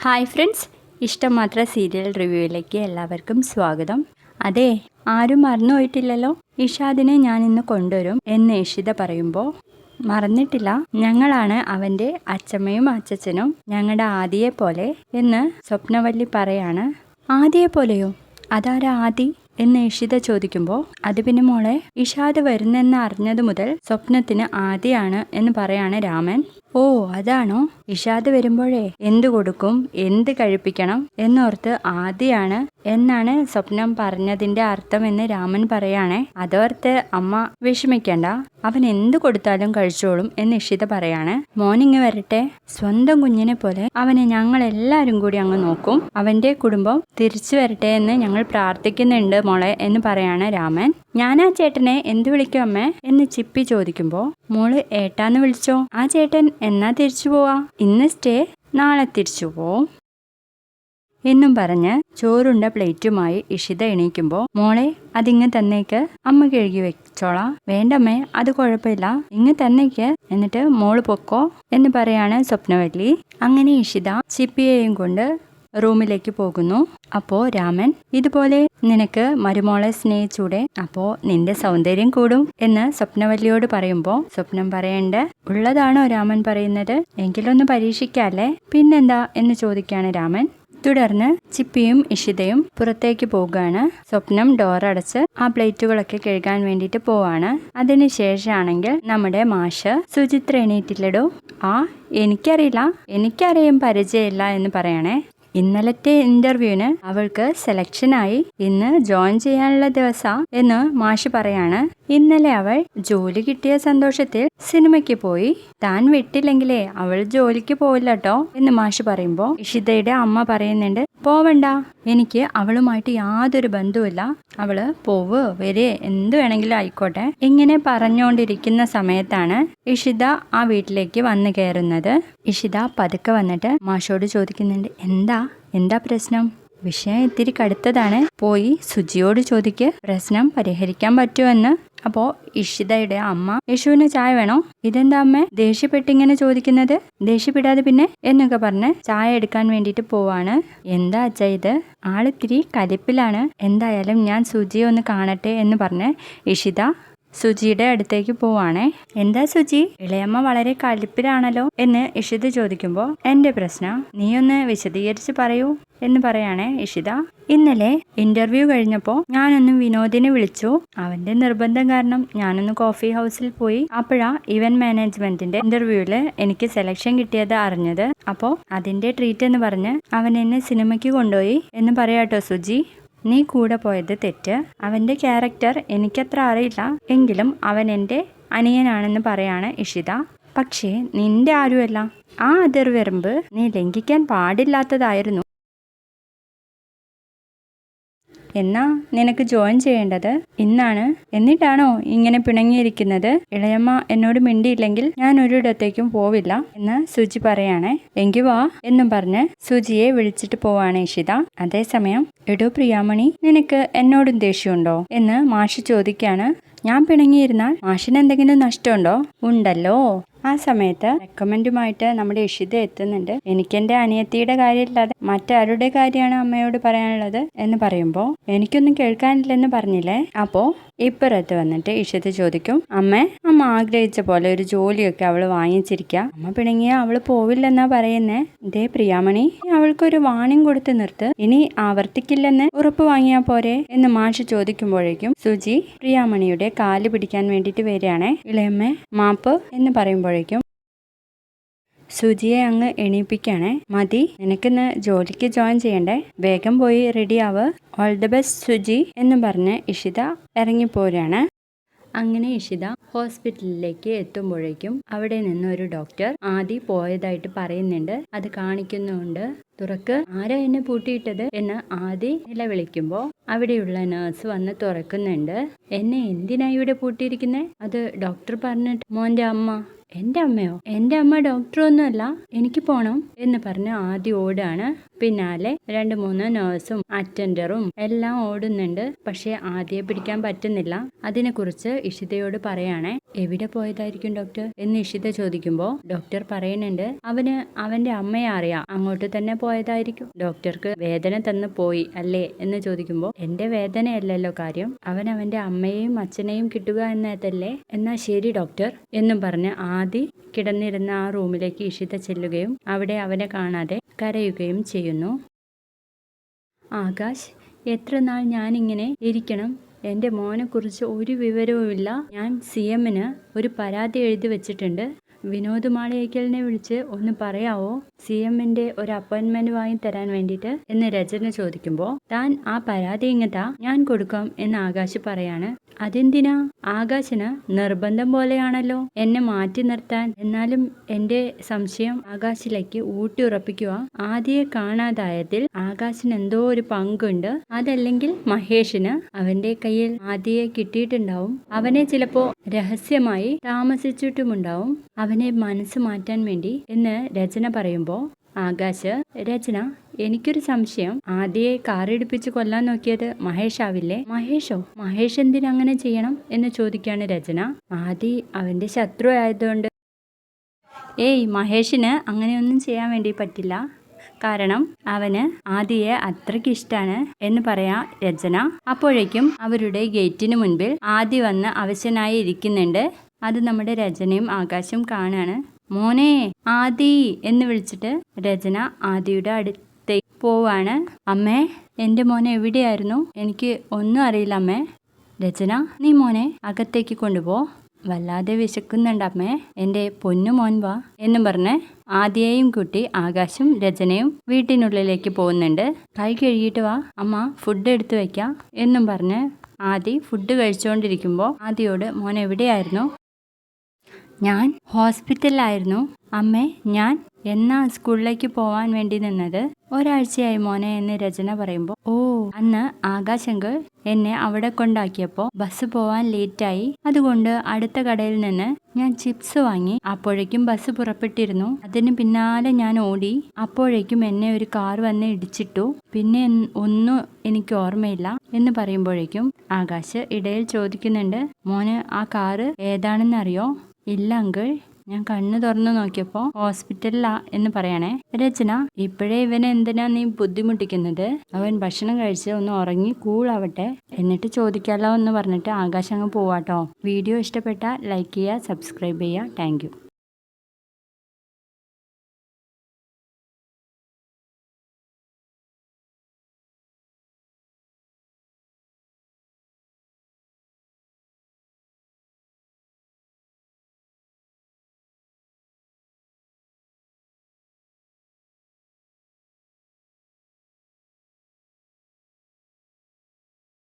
Hi friends, ഇഷ്ടംമാത്ര serial റിവ്യൂയിലേക്ക് എല്ലാവർക്കും സ്വാഗതം. അതെ, ആരും മറന്നുപോയിട്ടില്ലല്ലോ. ഇഷാദിനെ ഞാൻ ഇന്ന് കൊണ്ടുവരും എന്ന് ഇഷിത പറയുമ്പോൾ, മറന്നിട്ടില്ല, ഞങ്ങളാണ് അവൻ്റെ അച്ചമ്മയും അച്ചച്ചനും, ഞങ്ങളുടെ ആദിയെ പോലെ എന്ന് സ്വപ്നവല്ലി പറയാണ്. ആദിയെ പോലെയോ? അതാരാ ആദി എന്ന് ഇഷിത ചോദിക്കുമ്പോൾ, അത് പിന്നെ മോളെ, ഇഷാദ് വരുന്നെന്ന് അറിഞ്ഞത് മുതൽ സ്വപ്നത്തിന് ആദിയാണ് എന്ന് പറയാണ് രാമൻ. ഓ, അതാണോ? ഇഷാദ് വരുമ്പോഴേ എന്ത് കൊടുക്കും, എന്ത് കഴിപ്പിക്കണം എന്നോർത്ത് ആദിയാണ് എന്നാണ് സ്വപ്നം പറഞ്ഞതിന്റെ അർത്ഥം എന്ന് രാമൻ പറയാണേ. അതോർത്ത് അമ്മ വിഷമിക്കണ്ട, അവൻ എന്ത് കൊടുത്താലും കഴിച്ചോളും എന്ന് ഇഷിത പറയാണ്. മോനിങ് വരട്ടെ, സ്വന്തം കുഞ്ഞിനെ പോലെ അവനെ ഞങ്ങൾ എല്ലാവരും കൂടി അങ്ങ് നോക്കും. അവന്റെ കുടുംബം തിരിച്ചു വരട്ടെ എന്ന് ഞങ്ങൾ പ്രാർത്ഥിക്കുന്നുണ്ട് മോളെ എന്ന് പറയാണ് രാമൻ. ഞാൻ ആ ചേട്ടനെ എന്ത് വിളിക്കും അമ്മേ എന്ന് ചിപ്പി ചോദിക്കുമ്പോൾ, മോള് ഏട്ടാന്ന് വിളിച്ചോ. ആ ചേട്ടൻ എന്നാ തിരിച്ചു പോവാ? ഇന്ന് സ്റ്റേ, നാളെ തിരിച്ചു പോവും എന്നും പറഞ്ഞ് ചോറുണ്ട പ്ലേറ്റുമായി ഇഷിത എണീക്കുമ്പോൾ, മോളെ അതിങ്ങ് തന്നേക്ക്, അമ്മ കഴുകി വെച്ചോളാം. വേണ്ടമ്മേ, അത് കുഴപ്പമില്ല, ഇങ്ങ് തന്നേക്ക്, എന്നിട്ട് മോള് പൊക്കോ എന്ന് പറയാണ് സ്വപ്നവല്ലി. അങ്ങനെ ഇഷിത ചിപ്പിയെയും കൊണ്ട് റൂമിലേക്ക് പോകുന്നു. അപ്പോ രാമൻ, ഇതുപോലെ നിനക്ക് മരുമോളെ സ്നേഹിച്ചൂടെ, അപ്പോ നിന്റെ സൗന്ദര്യം കൂടും എന്ന് സ്വപ്നവല്ലിയോട് പറയുമ്പോൾ, സ്വപ്നം പറയണ്ട, ഉള്ളതാണോ രാമൻ പറയുന്നത്, എങ്കിലൊന്ന് പരീക്ഷിക്കാല്ലേ, പിന്നെന്താ എന്ന് ചോദിക്കാണ് രാമൻ. തുടർന്ന് ചിപ്പിയും ഇഷിതയും പുറത്തേക്ക് പോവുകയാണ്. സ്വപ്നം ഡോറടച്ച് ആ പ്ലേറ്റുകളൊക്കെ കഴുകാൻ വേണ്ടിയിട്ട് പോവാണ്. അതിനുശേഷമാണെങ്കിൽ നമ്മുടെ മാഷ്, സുചിത്ര എണീറ്റില്ലടോ. ആ, എനിക്കറിയാം പരിചയമില്ല എന്ന് പറയണേ. ഇന്നലത്തെ ഇന്റർവ്യൂവിന് അവൾക്ക് സെലക്ഷനായി, ഇന്ന് ജോയിൻ ചെയ്യാനുള്ള ദിവസം എന്ന് മാഷ് പറയാണ്. ഇന്നലെ അവൾ ജോലി കിട്ടിയ സന്തോഷത്തിൽ സിനിമയ്ക്ക് പോയി, താൻ വിട്ടില്ലെങ്കിലേ അവൾ ജോലിക്ക് പോവില്ല കേട്ടോ എന്ന് മാഷ് പറയുമ്പോൾ, ഇഷിതയുടെ അമ്മ പറയുന്നുണ്ട്, പോവണ്ട, എനിക്ക് അവളുമായിട്ട് യാതൊരു ബന്ധവുമില്ല, അവള് പോവ് വരെ എന്ത് വേണമെങ്കിലും ആയിക്കോട്ടെ. ഇങ്ങനെ പറഞ്ഞുകൊണ്ടിരിക്കുന്ന സമയത്താണ് ഇഷിത ആ വീട്ടിലേക്ക് വന്നു കയറുന്നത്. ഇഷിത പതുക്കെ വന്നിട്ട് മാഷോട് ചോദിക്കുന്നുണ്ട്, എന്താ പ്രശ്നം? വിഷയം ഇത്തിരി കടുത്തതാണ്, പോയി സുജിയോട് ചോദിക്ക്, പ്രശ്നം പരിഹരിക്കാൻ പറ്റുമെന്ന്. അപ്പോ ഇഷിതയുടെ അമ്മ, യശുവിന് ചായ വേണോ? ഇതെന്താ അമ്മേ ദേഷ്യപ്പെട്ടിങ്ങനെ ചോദിക്കുന്നത്? ദേഷ്യപ്പെടാതെ പിന്നെ എന്നൊക്കെ പറഞ്ഞ് ചായ എടുക്കാൻ വേണ്ടിയിട്ട് പോവാണ്. എന്താ അച്ഛാ ഇത്, ആളിത്തിരി കലിപ്പിലാണ്, എന്തായാലും ഞാൻ സുജിയെ ഒന്ന് കാണട്ടെ എന്ന് പറഞ്ഞ് ഇഷിത സുജിയുടെ അടുത്തേക്ക് പോവാണേ. എന്താ സുജി, ഇളയമ്മ വളരെ കലിപ്പിലാണല്ലോ എന്ന് ഇഷിത ചോദിക്കുമ്പോൾ, എന്റെ പ്രശ്നം നീ ഒന്ന് വിശദീകരിച്ച് പറയൂ എന്ന് പറയാണേ ഇഷിത. ഇന്നലെ ഇന്റർവ്യൂ കഴിഞ്ഞപ്പോൾ ഞാനൊന്ന് വിനോദിനെ വിളിച്ചു. അവന്റെ നിർബന്ധം കാരണം ഞാനൊന്ന് കോഫി ഹൗസിൽ പോയി. അപ്പോഴാ ഇവന്റ് മാനേജ്മെന്റിന്റെ ഇന്റർവ്യൂവില് എനിക്ക് സെലക്ഷൻ കിട്ടിയത് അറിഞ്ഞത്. അപ്പോൾ അതിന്റെ ട്രീറ്റ് എന്ന് പറഞ്ഞ് അവൻ എന്നെ സിനിമയ്ക്ക് കൊണ്ടുപോയി എന്ന് പറയാട്ടോ സുജി. നീ കൂടെ പോയത് തെറ്റ്. അവന്റെ ക്യാരക്ടർ എനിക്കത്ര അറിയില്ല, എങ്കിലും അവൻ എൻ്റെ അനിയനാണെന്ന് പറയാണ് ഇഷിത. പക്ഷേ നിന്റെ ആരുമല്ല, ആ അതിർവരമ്പ് നീ ലംഘിക്കാൻ പാടില്ലാത്തതായിരുന്നു. എന്നാ നിനക്ക് ജോയിൻ ചെയ്യേണ്ടത് ഇന്നാണ്, എന്നിട്ടാണോ ഇങ്ങനെ പിണങ്ങിയിരിക്കുന്നത്? ഇളയമ്മ എന്നോട് മിണ്ടിയില്ലെങ്കിൽ ഞാൻ ഒരിടത്തേക്കും പോവില്ല എന്ന് സുജി പറയാണേ. എങ്കി വാ എന്നും പറഞ്ഞ് സുജിയെ വിളിച്ചിട്ട് പോവാണ് ഇഷിത. അതേസമയം, എടോ പ്രിയാമണി, നിനക്ക് എന്നോടും ദേഷ്യമുണ്ടോ എന്ന് മാഷ് ചോദിക്കാണ്. ഞാൻ പിണങ്ങിയിരുന്നാൽ മാഷിന് എന്തെങ്കിലും നഷ്ടമുണ്ടോ? ഉണ്ടല്ലോ. ആ സമയത്ത് റെക്കമെൻഡുമായിട്ട് നമ്മുടെ ഇഷിത എത്തുന്നുണ്ട്. എനിക്കെന്റെ അനിയത്തിയുടെ കാര്യമില്ലാതെ മറ്റാരുടെ കാര്യമാണ് അമ്മയോട് പറയാനുള്ളത് എന്ന് പറയുമ്പോൾ, എനിക്കൊന്നും കേൾക്കാനില്ലെന്ന് പറഞ്ഞില്ലേ? അപ്പോ ഇപ്പുറത്ത് വന്നിട്ട് ഇഷിത ചോദിക്കും, അമ്മ ആഗ്രഹിച്ച പോലെ ഒരു ജോലിയൊക്കെ അവള് വാങ്ങിച്ചിരിക്കുക, അമ്മ പിണങ്ങിയ അവള് പോവില്ലെന്നാ പറയുന്നേ. ഇതേ പ്രിയാമണി, അവൾക്കൊരു വാണിംഗ് കൊടുത്ത് നിർത്ത്, ഇനി ആവർത്തിക്കില്ലെന്ന് ഉറപ്പ് വാങ്ങിയാ പോരെ എന്ന് മാഷ് ചോദിക്കുമ്പോഴേക്കും സുജി പ്രിയാമണിയുടെ കാല് പിടിക്കാൻ വേണ്ടിയിട്ട് വരികയാണേ. ഇളയമ്മേ മാപ്പ് എന്ന് പറയുമ്പോഴേക്കും സുജിയെ അങ്ങ് എണീപ്പിക്കുകയാണേ. മതി, നിനക്കിന്ന് ജോലിക്ക് ജോയിൻ ചെയ്യണ്ടേ, വേഗം പോയി റെഡി ആവ്, ഓൾ ദി ബെസ്റ്റ് സുജി എന്ന് പറഞ്ഞ് ഇഷിത ഇറങ്ങിപ്പോരാണ്. അങ്ങനെ ഇഷിത ഹോസ്പിറ്റലിലേക്ക് എത്തുമ്പോഴേക്കും അവിടെ നിന്നൊരു ഡോക്ടർ ആദി പോയതായിട്ട് പറയുന്നുണ്ട്. അത് കാണിക്കുന്നുണ്ട്. തുറക്ക്, ആരാ എന്നെ പൂട്ടിയിട്ടത് എന്ന് ആദി നിലവിളിക്കുമ്പോൾ അവിടെയുള്ള നേഴ്സ് വന്ന് തുറക്കുന്നുണ്ട്. എന്നെ എന്തിനാ ഇവിടെ പൂട്ടിയിരിക്കുന്നേ? അത് ഡോക്ടർ പറഞ്ഞിട്ട്. മോന്റെ അമ്മ. എന്റെ അമ്മയോ? എന്റെ അമ്മ ഡോക്ടറൊന്നുമല്ല, എനിക്ക് പോണം എന്ന് പറഞ്ഞ് ആദ്യം ഓടാണ്. പിന്നാലെ 2-3 നേഴ്സും അറ്റൻഡറും എല്ലാം ഓടുന്നുണ്ട്. പക്ഷെ ആദ്യം പിടിക്കാൻ പറ്റുന്നില്ല. അതിനെക്കുറിച്ച് ഇഷിതയോട് പറയാണേ. എവിടെ പോയതായിരിക്കും ഡോക്ടർ എന്ന് ഇഷിത ചോദിക്കുമ്പോൾ ഡോക്ടർ പറയുന്നുണ്ട്, അവന് അവന്റെ അമ്മയെ അറിയാം, അങ്ങോട്ട് തന്നെ പോയതായിരിക്കും. ഡോക്ടർക്ക് വേദന തന്നു പോയി അല്ലേ എന്ന് ചോദിക്കുമ്പോൾ എൻ്റെ വേദനയല്ലല്ലോ കാര്യം, അവൻ അവൻ്റെ അമ്മയെയും അച്ഛനെയും കിട്ടുക എന്നതല്ലേ. എന്നാ ശരി ഡോക്ടർ എന്നും പറഞ്ഞ് ആദി കിടന്നിരുന്ന ആ റൂമിലേക്ക് ഇഷിത ചെല്ലുകയും അവിടെ അവനെ കാണാതെ കരയുകയും ചെയ്യുന്നു. ആകാശ്, എത്ര നാൾ ഞാനിങ്ങനെ ഇരിക്കണം? എൻ്റെ മോനെക്കുറിച്ച് ഒരു വിവരവുമില്ല. ഞാൻ CMന് ഒരു പരാതി എഴുതി വെച്ചിട്ടുണ്ട്. വിനോദ് മാളിയേക്കലിനെ വിളിച്ച് ഒന്ന് പറയാവോ CMന്റെ ഒരു അപ്പോയിൻമെന്റ് വാങ്ങി തരാൻ വേണ്ടിയിട്ട് എന്ന് രചന ചോദിക്കുമ്പോൾ, താൻ ആ പരാതി ഇങ്ങത്താ, ഞാൻ കൊടുക്കാം എന്ന് ആകാശ് പറയാണ്. അതെന്തിനാ? ആകാശിന് നിർബന്ധം പോലെയാണല്ലോ എന്നെ മാറ്റി നിർത്താൻ. എന്നാലും എൻ്റെ സംശയം ആകാശിലേക്ക് ഊട്ടി ഉറപ്പിക്കുക, ആദിയെ കാണാതായതിൽ ആകാശിന് എന്തോ ഒരു പങ്കുണ്ട്. അതല്ലെങ്കിൽ മഹേഷിന് അവന്റെ കയ്യിൽ ആദിയെ കിട്ടിയിട്ടുണ്ടാവും. അവനെ ചിലപ്പോ രഹസ്യമായി താമസിച്ചിട്ടുമുണ്ടാവും അവനെ മനസ്സ് മാറ്റാൻ വേണ്ടി എന്ന് രചന പറയുമ്പോൾ ആകാശ്, രചന എനിക്കൊരു സംശയം, ആദിയെ കാറിടിപ്പിച്ച് കൊല്ലാൻ നോക്കിയത് മഹേഷ് ആവില്ലേ? മഹേഷോ? മഹേഷ് എന്തിനങ്ങനെ ചെയ്യണം എന്ന് ചോദിക്കാണ് രചന. ആദി അവന്റെ ശത്രു ആയതുകൊണ്ട്. ഏയ്, മഹേഷിന് അങ്ങനെയൊന്നും ചെയ്യാൻ വേണ്ടി പറ്റില്ല. കാരണം അവന് ആദിയെ അത്രയ്ക്ക് ഇഷ്ടമാണ് എന്ന് പറയാ രചന. അപ്പോഴേക്കും അവരുടെ ഗേറ്റിന് മുൻപിൽ ആദി വന്ന് അവശനായി ഇരിക്കുന്നുണ്ട്. അത് നമ്മുടെ രചനയും ആകാശും കാണാണ്. മോനെ ആദി എന്ന് വിളിച്ചിട്ട് രചന ആദിയുടെ അടുത്തേക്ക് പോവാണ്. അമ്മേ, എൻ്റെ മോനെ എവിടെയായിരുന്നു? എനിക്ക് ഒന്നും അറിയില്ല അമ്മേ. രചന, നീ മോനെ അകത്തേക്ക് കൊണ്ടുപോ, വല്ലാതെ വിശക്കുന്നുണ്ട് അമ്മേ, എൻ്റെ പൊന്നു മോൻ വാ എന്നും പറഞ്ഞ് ആദിയെയും കൂട്ടി ആകാശും രചനയും വീട്ടിനുള്ളിലേക്ക് പോകുന്നുണ്ട്. കൈ കഴുകിയിട്ട് വാ അമ്മ, ഫുഡ് എടുത്തു വെക്കാം എന്നും പറഞ്ഞ് ആദി ഫുഡ് കഴിച്ചുകൊണ്ടിരിക്കുമ്പോൾ ആദിയോട്, മോൻ എവിടെയായിരുന്നു? ഞാൻ ഹോസ്പിറ്റലിലായിരുന്നു അമ്മേ. ഞാൻ എന്നാ സ്കൂളിലേക്ക് പോവാൻ വേണ്ടി നിന്നത്? ഒരാഴ്ചയായി മോനെ എന്ന് രചന പറയുമ്പോൾ, ഓ, അന്ന് ആകാശങ്കൾ എന്നെ അവിടെ കൊണ്ടാക്കിയപ്പോൾ ബസ് പോവാൻ ലേറ്റായി. അതുകൊണ്ട് അടുത്ത കടയിൽ നിന്ന് ഞാൻ ചിപ്സ് വാങ്ങി. അപ്പോഴേക്കും ബസ് പുറപ്പെട്ടിരുന്നു. അതിന് പിന്നാലെ ഞാൻ ഓടി. അപ്പോഴേക്കും എന്നെ ഒരു കാർ വന്ന് ഇടിച്ചിട്ടു. പിന്നെ ഒന്നും എനിക്ക് ഓർമ്മയില്ല എന്ന് പറയുമ്പോഴേക്കും ആകാശ് ഇടയിൽ ചോദിക്കുന്നുണ്ട്, മോന് ആ കാറ് ഏതാണെന്നറിയോ? ഇല്ല അങ്കിൾ, ഞാൻ കണ്ണു തുറന്നു നോക്കിയപ്പോൾ ഹോസ്പിറ്റലിലാ എന്ന് പറയണേ. രചന, ഇപ്പോഴേ ഇവനെ എന്തിനാ നീ ബുദ്ധിമുട്ടിക്കുന്നത്? അവൻ ഭക്ഷണം കഴിച്ച് ഒന്ന് ഉറങ്ങി കൂളാവട്ടെ, എന്നിട്ട് ചോദിക്കാലോ എന്ന് പറഞ്ഞിട്ട് ആകാശ് അങ്ങ് പോവാട്ടോ. വീഡിയോ ഇഷ്ടപ്പെട്ടാൽ ലൈക്ക് ചെയ്യുക, സബ്സ്ക്രൈബ് ചെയ്യുക. താങ്ക്